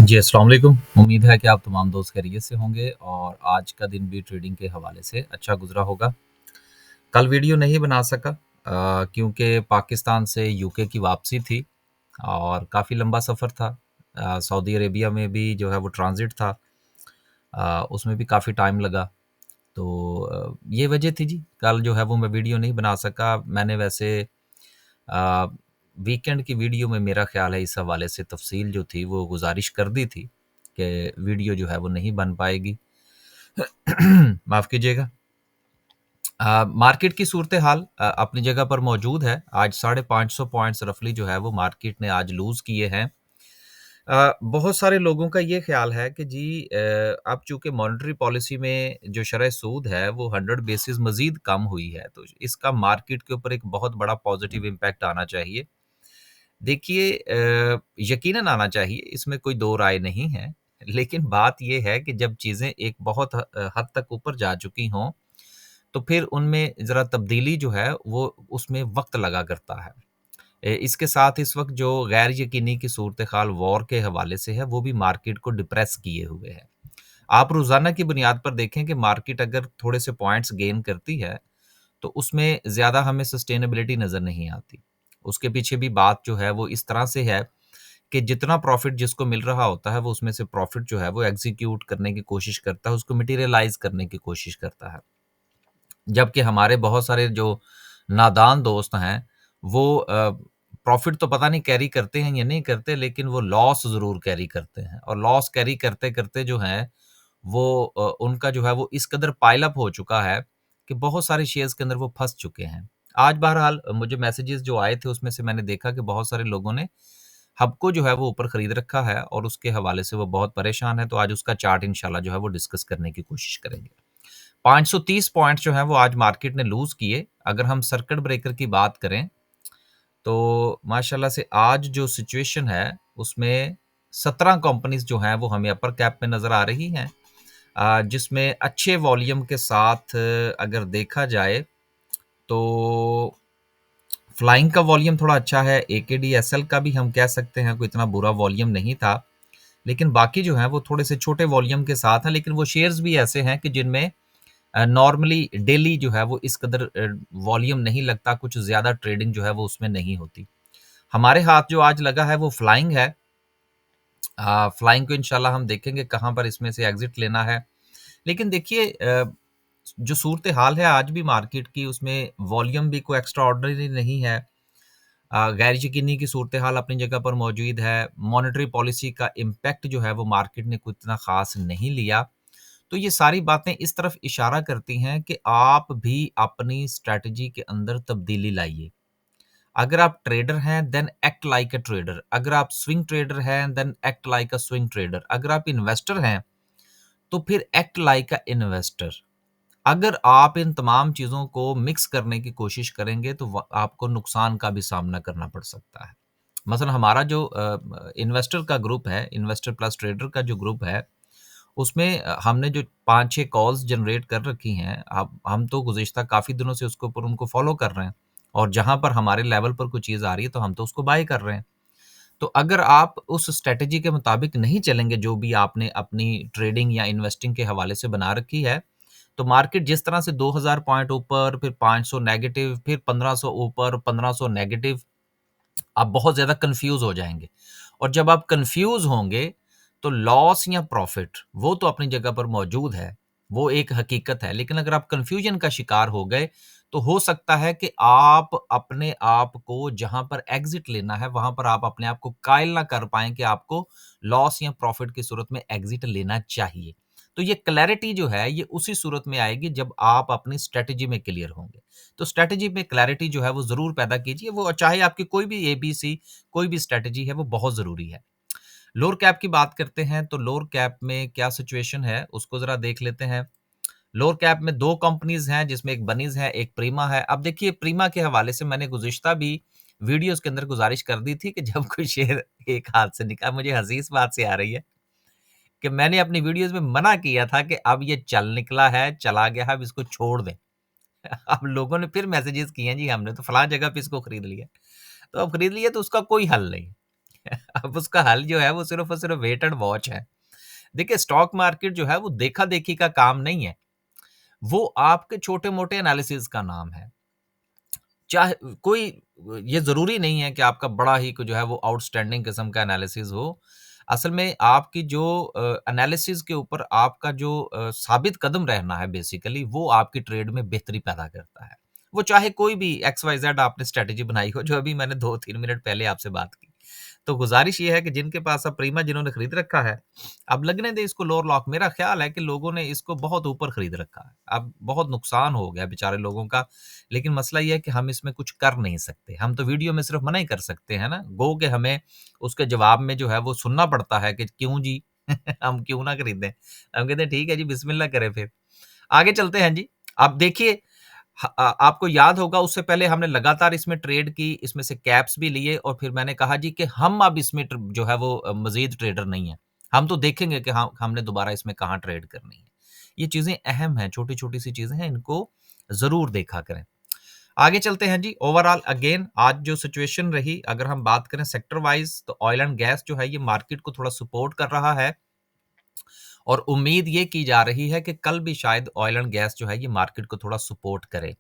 जी, अस्सलाम वालेकुम। उम्मीद है कि आप तमाम दोस्त खैरियत से होंगे और आज का दिन भी ट्रेडिंग के हवाले से अच्छा गुज़रा होगा। कल वीडियो नहीं बना सका क्योंकि पाकिस्तान से यूके की वापसी थी और काफ़ी लंबा सफ़र था। सऊदी अरेबिया में भी जो है वो ट्रांज़िट था। उसमें भी काफ़ी टाइम लगा। तो ये वजह थी जी, कल जो है वो मैं वीडियो नहीं बना सका। मैंने वैसे अ, वीकेंड की वीडियो में मेरा ख़्याल है इस हवाले से तफ़सील जो थी वो गुज़ारिश कर दी थी कि वीडियो जो है वो नहीं बन पाएगी। माफ़ कीजिएगा। मार्केट की सूरत-ए-हाल अपनी जगह पर मौजूद है। आज 550 पॉइंट्स रफ़ली जो है वो मार्केट ने आज लूज़ किए हैं। बहुत सारे लोगों का ये ख़्याल है कि जी अब चूँकि मॉनेटरी पॉलिसी में जो शरह सूद है वो 100 बेसिस मज़ीद कम हुई है, तो इसका मार्केट के ऊपर एक बहुत बड़ा पॉज़िटिव इम्पैक्ट आना चाहिए। देखिए यकीनन आना चाहिए, इसमें कोई दो राय नहीं है। लेकिन बात ये है कि जब चीज़ें एक बहुत हद तक ऊपर जा चुकी हों, तो फिर उनमें ज़रा तब्दीली जो है वो उसमें वक़्त लगा करता है। इसके साथ इस वक़्त जो गैर यकीनी की सूरत-ए-हाल वॉर के हवाले से है, वो भी मार्केट को डिप्रेस किए हुए है। आप रोज़ाना की बुनियाद पर देखें कि मार्केट अगर थोड़े से पॉइंट्स गेन करती है, तो उसमें ज़्यादा हमें सस्टेनेबिलिटी नज़र नहीं आती। उसके पीछे भी बात जो है वो इस तरह से है कि जितना प्रॉफ़िट जिसको मिल रहा होता है, वो उसमें से प्रॉफ़िट जो है वो एग्ज़ीक्यूट करने की कोशिश करता है, उसको मटीरियलाइज़ करने की कोशिश करता है। जबकि हमारे बहुत सारे जो नादान दोस्त हैं, वो प्रॉफ़िट तो पता नहीं कैरी करते हैं या नहीं करते, लेकिन वो लॉस ज़रूर कैरी करते हैं और लॉस कैरी करते-करते जो है, वो उनका जो है वो इस कदर पाइल अप हो चुका है कि बहुत सारे शेयर्स के अंदर वो फँस चुके हैं। आज बहरहाल मुझे मैसेजेस जो आए थे, उसमें से मैंने देखा कि बहुत सारे लोगों ने हबको जो है वो ऊपर खरीद रखा है और उसके हवाले से वो बहुत परेशान है, तो आज उसका चार्ट इंशाल्लाह जो है वो डिस्कस करने की कोशिश करेंगे। 530 पॉइंट जो हैं वो आज मार्केट ने लूज़ किए। अगर हम सर्किट ब्रेकर की बात करें, तो माशाल्लाह से आज जो सिचुएशन है, उसमें 17 कंपनीज़ जो हैं वो हमें अपर कैप में नज़र आ रही हैं। जिसमें अच्छे वॉल्यूम के साथ अगर देखा जाए, तो फ्लाइंग का वॉल्यूम थोड़ा अच्छा है, एकेडीएसएल का भी हम कह सकते हैं कोई इतना बुरा वॉल्यूम नहीं था। लेकिन बाकी जो हैं वो थोड़े से छोटे वॉल्यूम के साथ हैं, लेकिन वो शेयर्स भी ऐसे हैं कि जिनमें नॉर्मली डेली जो है वो इस कदर वॉल्यूम नहीं लगता, कुछ ज़्यादा ट्रेडिंग जो है वो उसमें नहीं होती। हमारे हाथ जो आज लगा है वो फ्लाइंग है। फ्लाइंग को इंशाल्लाह हम देखेंगे कहाँ पर इसमें से एग्ज़िट लेना है। लेकिन देखिए जो सूरत-ए-हाल है आज भी मार्केट की, उसमें वॉल्यूम भी कोई एक्स्ट्रा ऑर्डिनरी नहीं है। गैर यकीनी की सूरत-ए-हाल अपनी जगह पर मौजूद है। मॉनेटरी पॉलिसी का इम्पैक्ट जो है वो मार्केट ने कोई इतना ख़ास नहीं लिया। तो ये सारी बातें इस तरफ इशारा करती हैं कि आप भी अपनी स्ट्रैटेजी के अंदर तब्दीली लाइए। अगर आप ट्रेडर हैं then act like a trader, अगर आप स्विंग ट्रेडर हैं then act like a swing trader, अगर आप इन्वेस्टर हैं तो फिर एक्ट लाइक अ इन्वेस्टर। अगर आप इन तमाम चीज़ों को मिक्स करने की कोशिश करेंगे तो आपको नुकसान का भी सामना करना पड़ सकता है। मसलन हमारा जो इन्वेस्टर का ग्रुप है, इन्वेस्टर प्लस ट्रेडर का जो ग्रुप है, उसमें हमने जो 5-6 कॉल्स जनरेट कर रखी हैं, अब हम तो गुज़िश्ता काफ़ी दिनों से उसके ऊपर उनको फ़ॉलो कर रहे हैं और जहाँ पर हमारे लेवल पर कोई चीज़ आ रही है, तो हम तो उसको बाय कर रहे हैं। तो अगर आप उस स्ट्रैटेजी के मुताबिक नहीं चलेंगे, जो भी आपने अपनी ट्रेडिंग या इन्वेस्टिंग के हवाले से बना रखी है, तो मार्केट जिस तरह से 2000 पॉइंट ऊपर, फिर 500 नेगेटिव, फिर 1500 ऊपर, 1500 नेगेटिव, आप बहुत ज़्यादा कन्फ्यूज़ हो जाएँगे और जब आप कन्फ्यूज़ होंगे, तो लॉस या प्रॉफ़िट वो तो अपनी जगह पर मौजूद है, वो एक हकीकत है। लेकिन अगर आप कन्फ्यूज़न का शिकार हो गए, तो हो सकता है कि आप अपने आप को जहाँ पर एग्ज़िट लेना है, वहाँ पर आप अपने आप को कायल ना कर पाएँ कि आपको लॉस या प्रॉफ़िट की सूरत में एग्ज़िट लेना चाहिए। तो ये क्लैरिटी जो है, ये उसी सूरत में आएगी जब आप अपनी स्ट्रैटेजी में क्लियर होंगे। तो स्ट्रैटेजी में क्लैरिटी जो है वो ज़रूर पैदा कीजिए, वो चाहे आपकी कोई भी एबीसी, कोई भी स्ट्रैटेजी है वो बहुत ज़रूरी है। लोअर कैप की बात करते हैं तो लोअर कैप में क्या सिचुएशन है उसको ज़रा देख लेते हैं। लोअर कैप में 2 कंपनीज़ हैं जिसमें एक बनीज़ है, एक प्रीमा है। अब देखिए प्रीमा के हवाले से मैंने गुज़िश्ता भी वीडियोज़ के अंदर गुज़ारिश कर दी थी कि जब कोई शेयर एक हाथ से निकला, मुझे हँसी इस बात से आ रही है कि मैंने अपनी वीडियोज़ में मना किया था कि अब ये चल निकला है, चला गया है, अब इसको छोड़ दें। अब लोगों ने फिर मैसेजेस किए हैं जी हमने तो फलाँ जगह पे इसको खरीद लिया। तो अब खरीद लिया तो उसका कोई हल नहीं। अब उसका हल जो है वो सिर्फ़ और सिर्फ़ वेट एंड वॉच है। देखिए स्टॉक मार्केट जो है वो देखा-देखी का काम नहीं है, वो आपके छोटे-मोटे एनालिसिस का नाम है। चाहे कोई ये ज़रूरी नहीं है कि आपका बड़ा ही जो है वो आउटस्टैंडिंग किस्म का एनालिसिस हो। असल में आपकी जो एनालिसिस के ऊपर आपका जो साबित कदम रहना है बेसिकली वो आपकी ट्रेड में बेहतरी पैदा करता है। वो चाहे कोई भी एक्स वाई ज़ेड आपने स्ट्रैटेजी बनाई हो, जो अभी मैंने 2-3 मिनट पहले आपसे बात की। तो गुज़ारिश ये है कि जिनके पास अब प्रीमियम जिन्होंने खरीद रखा है, अब लगने दें इसको लोअर लॉक। मेरा ख़्याल है कि लोगों ने इसको बहुत ऊपर खरीद रखा है। अब बहुत नुकसान हो गया बेचारे लोगों का, लेकिन मसला ये है कि हम इसमें कुछ कर नहीं सकते। हम तो वीडियो में सिर्फ़ मना ही कर सकते हैं ना, गो के हमें उसके जवाब में जो है वो सुनना पड़ता है कि क्यों जी? हम क्यों ना खरीदें? हम कहते हैं ठीक है जी, बिस्मिल्लाह करें फिर। आगे चलते हैं जी। अब देखिए आपको याद होगा उससे पहले हमने लगातार इसमें ट्रेड की, इसमें से कैप्स भी लिए और फिर मैंने कहा जी कि हम अब इसमें जो है वो मज़ीद ट्रेडर नहीं हैं। हम तो देखेंगे कि हाँ, हमने दोबारा इसमें कहाँ ट्रेड करनी है। ये चीज़ें अहम हैं, छोटी-छोटी सी चीज़ें हैं, इनको ज़रूर देखा करें। आगे चलते हैं जी। ओवरऑल अगेन आज जो सिचुएशन रही, अगर हम बात करें सेक्टर वाइज़, तो ऑयल एंड गैस जो है ये मार्केट को थोड़ा सपोर्ट कर रहा है और उम्मीद ये की जा रही है कि कल भी शायद ऑयल एंड गैस जो है ये मार्केट को थोड़ा सपोर्ट करे।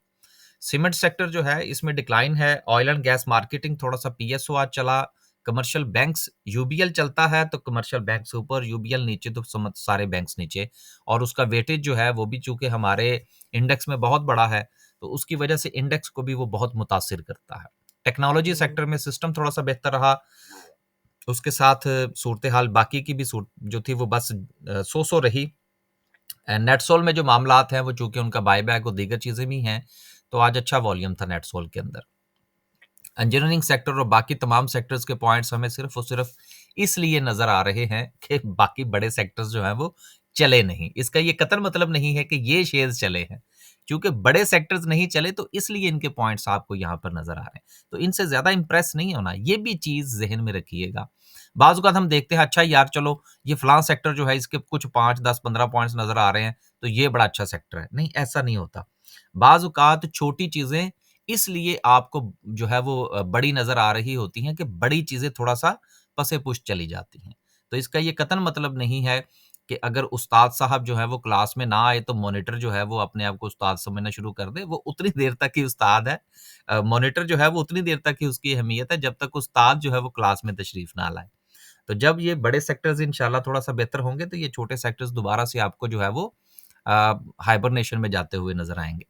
सीमेंट सेक्टर जो है इसमें डिक्लाइन है। ऑयल एंड गैस मार्केटिंग थोड़ा-सा पीएसओ आज चला। कमर्शियल बैंक्स यूबीएल चलता है तो कमर्शियल बैंक्स ऊपर, यूबीएल नीचे तो समझ सारे बैंक्स नीचे और उसका वेटेज जो है वो भी चूँकि हमारे इंडेक्स में बहुत बड़ा है, तो उसकी वजह से इंडेक्स को भी वो बहुत मुतासिर करता है। टेक्नोलॉजी सेक्टर में सिस्टम थोड़ा-सा बेहतर रहा। उसके साथ सूरत-ए-हाल बाकी की भी जो थी वो बस सो-सो रही। नेटसोल में जो मामलात हैं वो चूँकि उनका बायबैक और दीगर चीज़ें भी हैं, तो आज अच्छा वॉल्यूम था नेटसोल के अंदर। इंजीनियरिंग सेक्टर और बाकी तमाम सेक्टर्स के पॉइंट्स हमें सिर्फ़ और सिर्फ़ इसलिए नज़र आ रहे हैं कि बाकी बड़े सेक्टर्स जो हैं वो चले नहीं। इसका ये कतई मतलब नहीं है कि ये शेयर्स चले हैं। चूँकि बड़े सेक्टर्स नहीं चले तो इसलिए इनके पॉइंट्स आपको यहाँ पर नज़र आ रहे हैं। तो इनसे ज़्यादा इम्प्रेस नहीं होना, ये भी चीज़ ज़हन में रखिएगा। बाज़ औक़ात हम देखते हैं अच्छा यार चलो ये फलाँ सेक्टर जो है इसके कुछ 5, 10, 15 पॉइंट्स नज़र आ रहे हैं, तो ये बड़ा अच्छा सेक्टर है। नहीं, ऐसा नहीं होता। बाज़ औक़ात छोटी चीज़ें इसलिए आपको जो है वो बड़ी नज़र आ रही होती हैं कि बड़ी चीज़ें थोड़ा-सा पसे-पुश चली जाती हैं। तो इसका ये कतई मतलब नहीं है कि अगर उस्ताद साहब जो हैं वो क्लास में ना आए तो मॉनिटर जो है वो अपने आप को उस्ताद समझना शुरू कर दे। वो उतनी देर तक ही उस्ताद है। मॉनिटर जो है वो उतनी देर तक ही उसकी अहमियत है जब तक उस्ताद जो है वो क्लास में तशरीफ़ ना लाए। तो जब ये बड़े सेक्टर्स इंशाल्लाह थोड़ा-सा बेहतर होंगे तो ये छोटे सेक्टर्स दोबारा से आपको जो है वो हाइबरनेशन में जाते हुए नज़र आएँगे।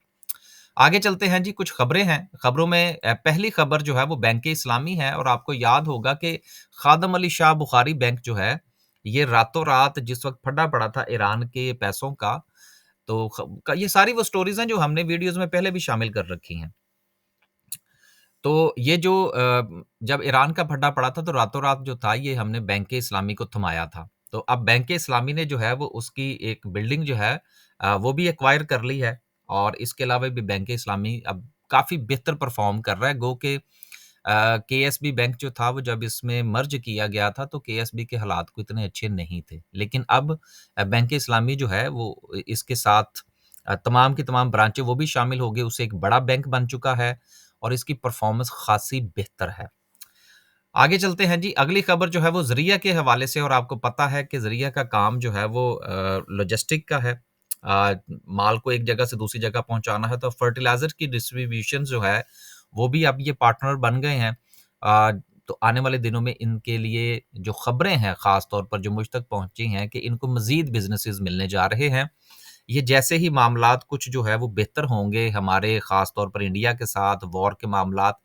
आगे चलते हैं जी, कुछ खबरें हैं। खबरों में पहली खबर जो है वो बैंक-ए-इस्लामी है और आपको याद होगा कि खादम अली शाह बुखारी बैंक जो है, ये रातों-रात जिस वक़्त फटा पड़ा था ईरान के पैसों का, तो ये सारी वो स्टोरीज़ हैं जो हमने वीडियोज़ में पहले भी शामिल कर रखी हैं। तो ये जो जब ईरान का फटा पड़ा था तो रातों-रात जो था ये हमने बैंक-ए-इस्लामी को थमाया था। तो अब बैंक-ए-इस्लामी ने जो है वो उसकी एक बिल्डिंग जो है वो भी एक्वायर कर ली है और इसके अलावा भी बैंक-ए-इस्लामी अब काफ़ी बेहतर परफ़ॉर्म कर रहा है। गो के केएसबी बैंक जो था वो जब इसमें मर्ज किया गया था तो केएसबी के हालात को इतने अच्छे नहीं थे। लेकिन अब बैंक-ए-इस्लामी जो है वो इसके साथ तमाम की तमाम ब्रांचें वो भी शामिल हो गई, उससे एक बड़ा बैंक बन चुका है और इसकी परफ़ॉर्मेंस ख़ासी बेहतर है। आगे चलते हैं जी, अगली खबर जो है वो ज़रिया के हवाले से और आपको पता है कि ज़रिया का काम जो है वो लॉजिस्टिक का है। माल को एक जगह से दूसरी जगह पहुँचाना है तो फर्टिलाइज़र की डिस्ट्रीब्यूशन जो है, वो भी अब ये पार्टनर बन गए हैं। अ, तो आने वाले दिनों में इनके लिए जो खबरें हैं ख़ास तौर पर जो मुझ तक पहुँची हैं कि इनको मज़ीद बिज़नेसेस मिलने जा रहे हैं। ये जैसे ही मामलात कुछ जो है वो बेहतर होंगे हमारे ख़ास तौर पर इंडिया के साथ वॉर के मामलात,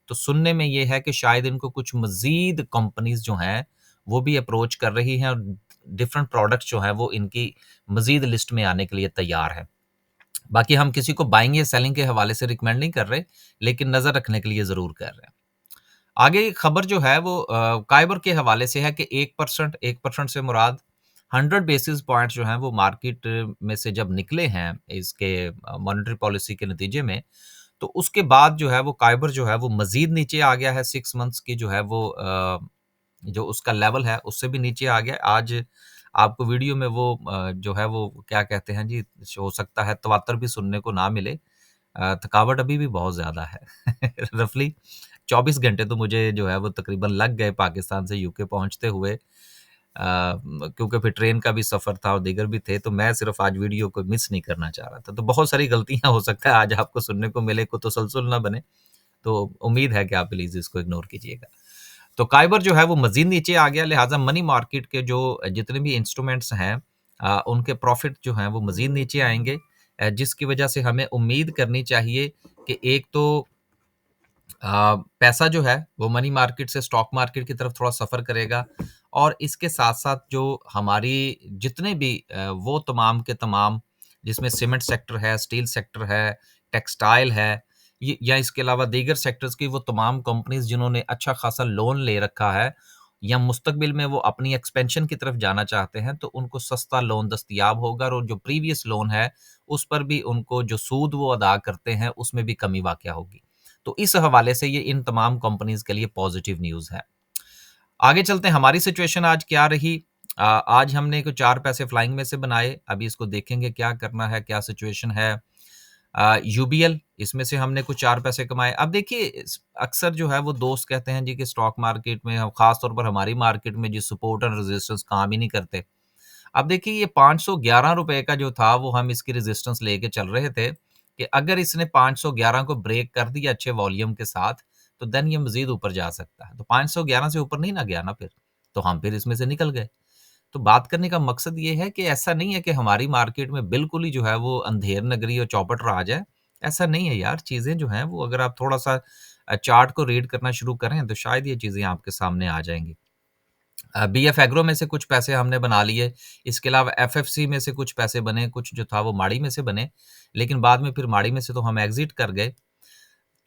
तो सुनने में ये है कि शायद इनको कुछ मज़ीद कंपनीज़ जो हैं, वो भी अप्रोच कर रही हैं और डिफरेंट प्रोडक्ट्स जो हैं वो इनकी मज़ीद लिस्ट में आने के लिए तैयार हैं। बाकी हम किसी को बाइंग या सेलिंग के हवाले से रिकमेंड नहीं कर रहे, लेकिन नज़र रखने के लिए ज़रूर कर रहे हैं। आगे खबर जो है वो काइबर के हवाले से है कि 1% से मुराद 100 बेसिस पॉइंट्स जो हैं वो मार्केट में से जब निकले हैं इसके मॉनेटरी पॉलिसी के नतीजे में, तो उसके बाद जो है वो काइबर जो है वो मज़ीद नीचे आ गया है 6 मंथ्स की जो है वो जो उसका लेवल है उससे भी नीचे आ गया। आज आपको वीडियो में वो जो है वो क्या कहते हैं जी, हो सकता है तवातर भी सुनने को ना मिले। थकावट अभी भी बहुत ज़्यादा है रफली 24 घंटे तो मुझे जो है वो तकरीबन लग गए पाकिस्तान से यूके पहुँचते हुए। क्योंकि फिर ट्रेन का भी सफ़र था और दीगर भी थे, तो मैं सिर्फ़ आज वीडियो को मिस नहीं करना चाह रहा था। तो बहुत सारी गलतियाँ हो सकता है आज आपको सुनने को मिले, को तसलसल ना बने, तो उम्मीद है कि आप प्लीज़ इसको इग्नोर कीजिएगा। तो काइबर जो है वो मज़ीद नीचे आ गया, लिहाज़ा मनी मार्केट के जो जितने भी इंस्ट्रूमेंट्स हैं उनके प्रॉफ़िट जो हैं वो मज़ीद नीचे आएँगे, जिसकी वजह से हमें उम्मीद करनी चाहिए कि एक तो पैसा जो है वो मनी मार्केट से स्टॉक मार्केट की तरफ थोड़ा सफ़र करेगा और इसके साथ-साथ जो हमारी जितने भी वो तमाम के तमाम जिसमें सीमेंट सेक्टर है, स्टील सेक्टर है, टेक्सटाइल है, ये या इसके अलावा दीगर सेक्टर्स की वो तमाम कंपनीज़ जिन्होंने अच्छा खासा लोन ले रखा है या मुस्तकबिल में वो अपनी एक्सपेंशन की तरफ जाना चाहते हैं, तो उनको सस्ता लोन दस्तयाब होगा और जो प्रीवियस लोन है, उस पर भी उनको जो सूद वो अदा करते हैं, उसमें भी कमी वाक़या होगी। तो इस हवाले से ये इन तमाम कंपनीज़ के लिए पॉज़िटिव न्यूज़ है। आगे चलते हैं हमारी सिचुएशन आज क्या रही? आज हमने कुछ 4 पैसे फ्लाइंग में से बनाए, अभी इसको देखेंगे क्या करना है, क्या सिचुएशन है। यूबीएल इसमें से हमने कुछ 4 पैसे कमाए। अब देखिए अक्सर जो है वो दोस्त कहते हैं जी कि स्टॉक मार्केट में हम ख़ास तौर पर हमारी मार्केट में जी सपोर्ट एंड रेजिस्टेंस काम ही नहीं करते। अब देखिए ये ₹511 का जो था वो हम इसकी रेजिस्टेंस लेके चल रहे थे कि अगर इसने 511 को ब्रेक कर दिया अच्छे वॉल्यूम के साथ, तो देन ये मज़ीद ऊपर जा सकता है। तो 511 से ऊपर नहीं ना गया ना फिर, तो हम फिर इसमें से निकल गए। तो बात करने का मकसद ये है कि ऐसा नहीं है कि हमारी मार्केट में बिल्कुल ही जो है वो अंधेर नगरी और चौपट राज है। ऐसा नहीं है यार, चीज़ें जो हैं वो अगर आप थोड़ा-सा चार्ट को रीड करना शुरू करें तो शायद ये चीज़ें आपके सामने आ जाएँगी। बीएफ एग्रो में से कुछ पैसे हमने बना लिए, इसके अलावा एफएफसी में से कुछ पैसे बने, कुछ जो था वो माड़ी में से बने, लेकिन बाद में फिर माड़ी में से तो हम एग्ज़िट कर गए।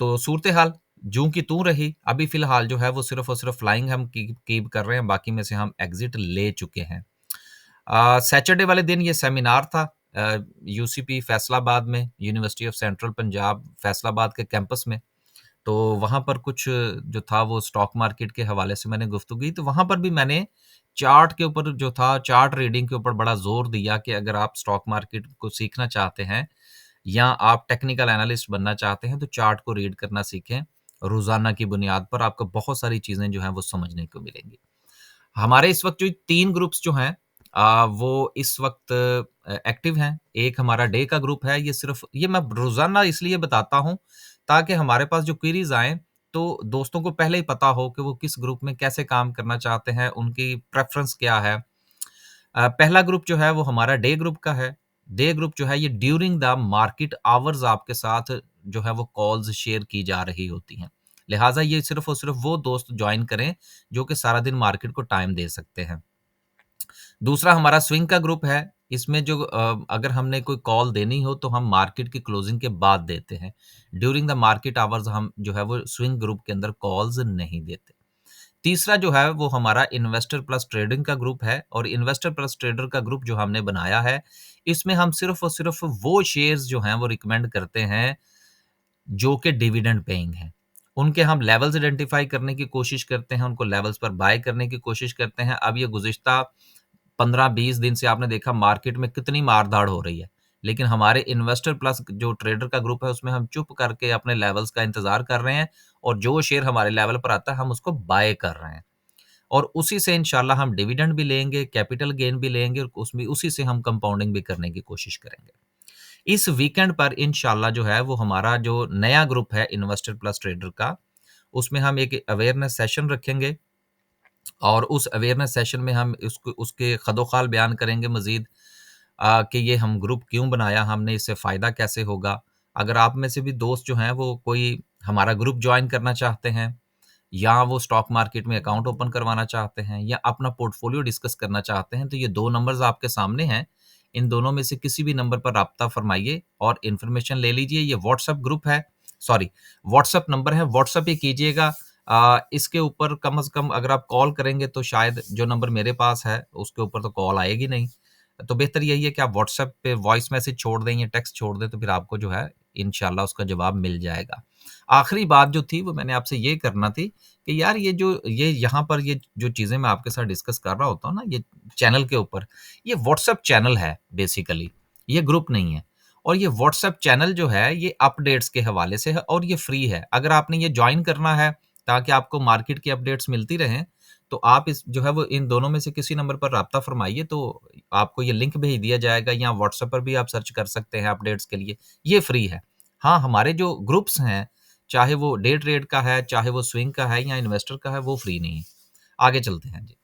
तो सूरत-ए-हाल जूँ की त्यों रही, अभी फ़िलहाल जो है वो सिर्फ़ और सिर्फ़ फ्लाइंग हम कीप कर रहे हैं, बाकी में से हम एग्ज़िट ले चुके हैं। सैटरडे वाले दिन ये सेमिनार था यूसीपी फैसलाबाद में, university of central Punjab Faisalabad के कैंपस में। तो वहाँ पर कुछ जो था वो स्टॉक मार्केट के हवाले से मैंने गुफ्तगू की, तो वहाँ पर भी मैंने चार्ट के ऊपर जो था, चार्ट रीडिंग के ऊपर बड़ा ज़ोर दिया कि अगर आप स्टॉक मार्केट को सीखना चाहते हैं या आप टेक्निकल एनालिस्ट बनना चाहते हैं, तो चार्ट को रीड करना सीखें। रोज़ाना की बुनियाद पर आपको बहुत सारी चीज़ें जो हैं वो समझने को मिलेंगी। हमारे इस वक़्त जो 3 ग्रुप्स जो हैं वो इस वक़्त एक्टिव हैं। एक हमारा डे का ग्रुप है, ये सिर्फ़ ये मैं रोज़ाना इसलिए बताता हूँ, ताकि हमारे पास जो क्वेरीज़ आएँ, तो दोस्तों को पहले ही पता हो कि वो किस ग्रुप में कैसे काम करना चाहते हैं, उनकी प्रेफ़रेंस क्या है। पहला ग्रुप जो है वो हमारा डे ग्रुप का है। डे ग्रुप जो है ये ड्यूरिंग द मार्केट आवर्स आपके साथ जो है वो कॉल्स शेयर की जा रही होती हैं। लिहाज़ा ये सिर्फ़ और सिर्फ़ वो दोस्त जॉइन करें, जो कि सारा दिन मार्केट को टाइम दे सकते हैं। दूसरा हमारा स्विंग का ग्रुप है। इसमें जो अगर हमने कोई कॉल देनी हो तो हम मार्केट की क्लोजिंग के बाद देते हैं। ड्यूरिंग द मार्केट आवर्स हम जो है वो स्विंग ग्रुप के अंदर कॉल्स नहीं देते। तीसरा जो है वो हमारा इन्वेस्टर प्लस ट्रेडिंग का ग्रुप है और इन्वेस्टर प्लस ट्रेडर का ग्रुप जो हमने बनाया है, इसमें हम सिर्फ़ और सिर्फ़ वो शेयर्स जो हैं वो रिकमेंड करते हैं जो कि डिविडेंड पेइंग हैं। उनके हम लेवल्स आइडेंटिफ़ाई करने की कोशिश करते हैं, उनको लेवल्स पर बाय करने की कोशिश करते हैं। अब ये गुज़िश्ता 15-20 दिन से आपने देखा मार्केट में कितनी मार-धाड़ हो रही है। लेकिन हमारे इन्वेस्टर प्लस जो ट्रेडर का ग्रुप है उसमें हम चुप करके अपने लेवल्स का इंतज़ार कर रहे हैं और जो शेयर हमारे लेवल पर आता है हम उसको बाय कर रहे हैं। और उसी से इंशाल्लाह हम डिविडेंड भी लेंगे, कैपिटल गेन भी लेंगे और उसमें उसी से हम कंपाउंडिंग भी करने की कोशिश करेंगे। इस वीकेंड पर इंशाल्लाह जो है वो हमारा जो नया ग्रुप है इन्वेस्टर प्लस ट्रेडर का, उसमें हम एक अवेयरनेस सेशन रखेंगे और उस अवेयरनेस सेशन में हम उसको उसके खदोखाल बयान करेंगे मज़ीद कि ये हम ग्रुप क्यों बनाया हमने, इससे फ़ायदा कैसे होगा। अगर आप में से भी दोस्त जो हैं वो कोई हमारा ग्रुप जॉइन करना चाहते हैं या वो स्टॉक मार्केट में अकाउंट ओपन करवाना चाहते हैं या अपना पोर्टफोलियो डिस्कस करना चाहते हैं, तो ये 2 नंबर्स आपके सामने हैं। इन दोनों में से किसी भी नंबर पर राब्ता फ़रमाइए और इन्फॉर्मेशन ले लीजिए। ये व्हाट्सएप ग्रुप है सॉरी व्हाट्सएप नंबर है, व्हाट्सएप ही कीजिएगा। इसके ऊपर कम से कम अगर आप कॉल करेंगे तो शायद जो नंबर मेरे पास है, उसके ऊपर तो कॉल आएगी नहीं। तो बेहतर यही है कि आप व्हाट्सएप पे वॉइस मैसेज छोड़ दें या टेक्स्ट छोड़ दें, तो फिर आपको जो है इंशाल्लाह उसका जवाब मिल जाएगा। आखिरी बात जो थी वो मैंने आपसे ये करना थी कि यार ये यहाँ पर ये जो चीज़ें मैं आपके साथ डिस्कस कर रहा होता हूँ ना ये चैनल के ऊपर, ये व्हाट्सएप चैनल है बेसिकली, ये ग्रुप नहीं है। और ये व्हाट्सएप चैनल जो है ये अपडेट्स के हवाले से है और ये फ्री है। अगर आपने ये जॉइन करना है ताकि आपको मार्केट की अपडेट्स मिलती रहें, तो आप इस जो है वो इन दोनों में से किसी नंबर पर राब्ता फ़रमाइए, तो आपको ये लिंक भेज दिया जाएगा या व्हाट्सएप पर भी आप सर्च कर सकते हैं अपडेट्स के लिए, ये फ्री है। हाँ, हमारे जो ग्रुप्स हैं, चाहे वो डे ट्रेड का है, चाहे वो स्विंग का है या इन्वेस्टर का है, वो फ्री नहीं है। आगे चलते हैं जी।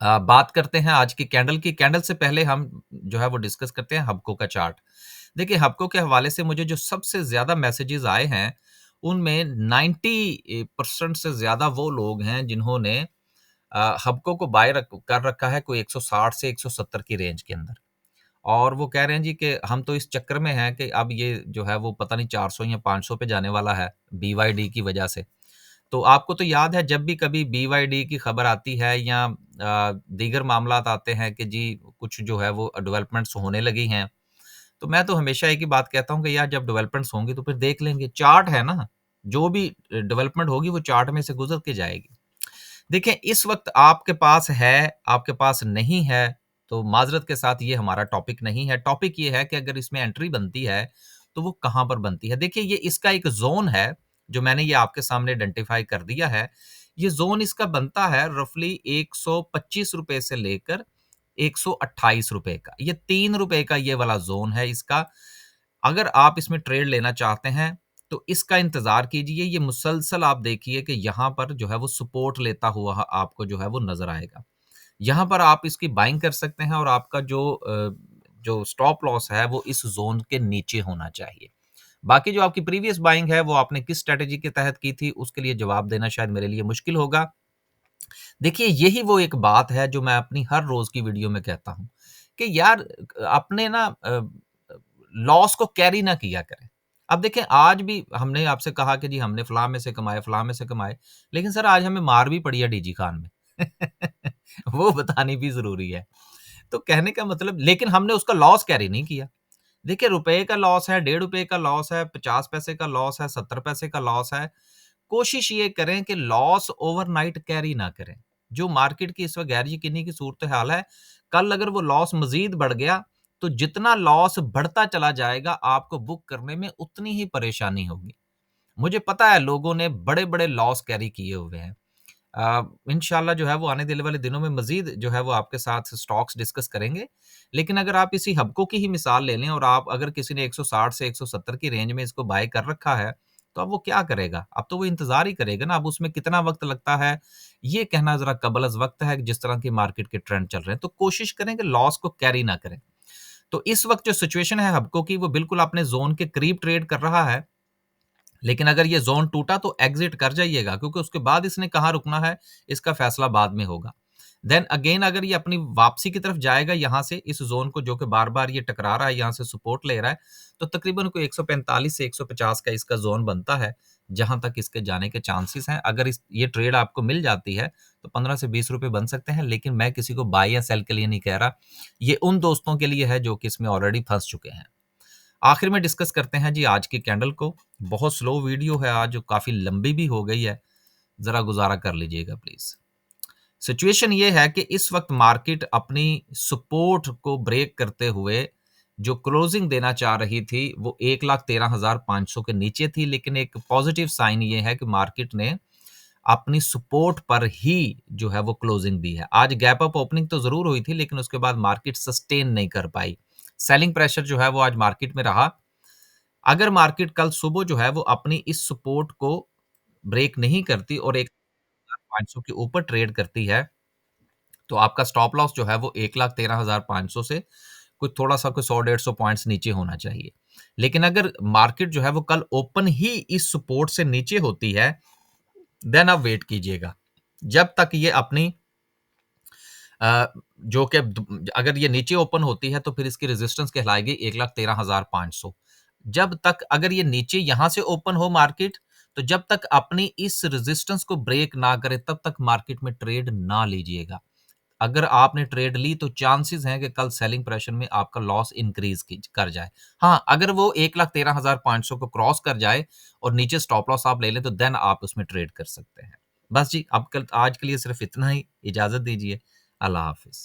बात करते हैं आज की कैंडल की। कैंडल से पहले हम जो है वो डिस्कस करते हैं हबको का चार्ट। देखिए, हबको के हवाले से मुझे जो सबसे ज़्यादा मैसेजेस आए हैं, उनमें 90% से ज़्यादा वो लोग हैं जिन्होंने हबको को बाय कर रखा है कोई 160 से 170 की रेंज के अंदर। और वो कह रहे हैं जी कि हम तो इस चक्कर में हैं कि अब ये जो है वो पता नहीं 400 या 500 पे जाने वाला है बीवाईडी की वजह से। तो आपको तो याद है, जब भी कभी बीवाईडी की खबर आती है या दीगर मामलात आते हैं कि जी कुछ जो है वो डेवलपमेंट्स होने लगी हैं, तो मैं तो हमेशा एक ही बात कहता हूँ कि यार जब डेवलपमेंट्स होंगी तो फिर देख लेंगे। चार्ट है ना, जो भी डेवलपमेंट होगी वो चार्ट में से गुज़र के जाएगी। देखिए, इस वक़्त आपके पास है, आपके पास नहीं है, तो माज़रत के साथ ये हमारा टॉपिक नहीं है। टॉपिक ये है कि अगर इसमें एंट्री बनती है, तो वो कहाँ पर बनती है? देखिए, ये इसका एक ज़ोन है, जो मैंने ये आपके सामने आइडेंटिफ़ाई कर दिया है। ये ज़ोन इसका बनता है रफ़ली ₹125 से लेकर ₹128 का। ये ₹3 का ये वाला ज़ोन है इसका। अगर आप इसमें ट्रेड लेना चाहते हैं, तो इसका इंतज़ार कीजिए। ये मुसलसल आप देखिए कि यहाँ पर जो है वो सपोर्ट लेता हुआ आपको जो है वो नज़र आएगा। यहाँ पर आप इसकी बाइंग कर सकते हैं और आपका जो स्टॉप लॉस है वो इस ज़ोन के नीचे होना चाहिए। बाकी जो आपकी प्रीवियस बाइंग है वो आपने किस स्ट्रैटेजी के तहत की थी, उसके लिए जवाब देना शायद मेरे लिए मुश्किल होगा। देखिए, यही वो एक बात है जो मैं अपनी हर रोज़ की वीडियो में कहता हूँ कि यार अपने ना लॉस को कैरी ना किया करें। अब देखें, आज भी हमने आपसे कहा कि जी हमने फलाँ में से कमाए, फलाँ में से कमाए, लेकिन सर आज हमें मार भी पड़ी है डीजी खान में। वो बतानी भी ज़रूरी है। तो कहने का मतलब, लेकिन हमने उसका लॉस कैरी नहीं किया। देखिए, रुपए का लॉस है, ₹1.5 का लॉस है, 50 पैसे का लॉस है, 70 पैसे का लॉस है। कोशिश ये करें कि लॉस ओवरनाइट कैरी ना करें। जो मार्केट की इस वक़्त गैर यकीनी की सूरत-ए-हाल है, कल अगर वो लॉस मज़ीद बढ़ गया, तो जितना लॉस बढ़ता चला जाएगा, आपको बुक करने में उतनी ही परेशानी होगी। मुझे पता है लोगों ने बड़े-बड़े लॉस कैरी किए हुए हैं। इंशाल्लाह जो है वो आने देने वाले दिनों में मज़ीद जो है वो आपके साथ स्टॉक्स डिस्कस करेंगे। लेकिन अगर आप इसी हबको की ही मिसाल ले लें और आप अगर किसी ने 160 से 170 की रेंज में इसको बाय कर रखा है, तो अब वो क्या करेगा? अब तो वो इंतज़ार ही करेगा ना, अब उसमें कितना वक़्त लगता है, ये कहना ज़रा कबल-अज़-वक़्त है जिस तरह की मार्केट के ट्रेंड चल रहे हैं। तो कोशिश करें कि लॉस को कैरी ना करें। तो इस वक़्त जो सिचुएशन है हबको की, वो बिल्कुल अपने ज़ोन के करीब ट्रेड कर रहा है। लेकिन अगर ये ज़ोन टूटा तो एग्ज़िट कर जाइएगा, क्योंकि उसके बाद इसने कहाँ रुकना है, इसका फ़ैसला बाद में होगा। देन अगेन अगर ये अपनी वापसी की तरफ जाएगा यहाँ से इस ज़ोन को, जो कि बार-बार ये टकरा रहा है, यहाँ से सपोर्ट ले रहा है, तो तकरीबन कोई 145 से 150 का इसका ज़ोन बनता है, जहाँ तक इसके जाने के चांसेस हैं। अगर इस ये ट्रेड आपको मिल जाती है, तो 15 से ₹20 बन सकते हैं, लेकिन मैं किसी को बाय या सेल के लिए नहीं कह रहा। ये उन दोस्तों के लिए है जो कि इसमें ऑलरेडी फँस चुके हैं। आखिर में डिस्कस करते हैं जी आज की कैंडल को। बहुत स्लो वीडियो है आज, काफ़ी लंबी भी हो गई है। ज़रा गुज़ारा कर लीजिएगा प्लीज़। सिचुएशन ये है कि इस वक़्त मार्केट अपनी सपोर्ट को ब्रेक करते हुए जो क्लोजिंग देना चाह रही थी, वो 1,13,500 के नीचे थी, लेकिन एक पॉज़िटिव साइन ये है कि मार्केट ने अपनी सपोर्ट पर ही जो है वो क्लोजिंग दी है। आज गैप अप ओपनिंग तो ज़रूर हुई थी, लेकिन उसके बाद मार्केट सस्टेन नहीं कर पाई। सेलिंग प्रेशर जो है वो आज मार्केट में रहा। अगर मार्केट कल सुबह जो है वो अपनी इस सपोर्ट को ब्रेक नहीं करती और 1,500 के ऊपर ट्रेड करती है, तो आपका स्टॉप लॉस जो है वो 1,13,500 से कुछ थोड़ा-सा कोई 100-150 पॉइंट्स नीचे होना चाहिए। लेकिन अगर मार्केट जो है वो कल ओपन ही इस सपोर्ट से नीचे होती है, देन आप वेट कीजिएगा। जब तक ये अपनी जो कि अगर ये नीचे ओपन होती है तो फिर इसकी रेजिस्टेंस कहलाएगी 1,13,500। जब तक अगर ये नीचे यहाँ से ओपन हो मार्केट, तो जब तक अपनी इस रेजिस्टेंस को ब्रेक ना करे तब तक मार्केट में ट्रेड ना लीजिएगा। अगर आपने ट्रेड ली तो चांसेस हैं कि कल सेलिंग प्रेशर में आपका लॉस इंक्रीज कर जाए। हाँ, अगर वो 1,13,500 को क्रॉस कर जाए और नीचे स्टॉप लॉस आप ले लें तो देन आप उसमें ट्रेड कर सकते हैं। बस जी, अब कल आज के लिए सिर्फ इतना ही। इजाजत दीजिए। अल्लाह हाफिज।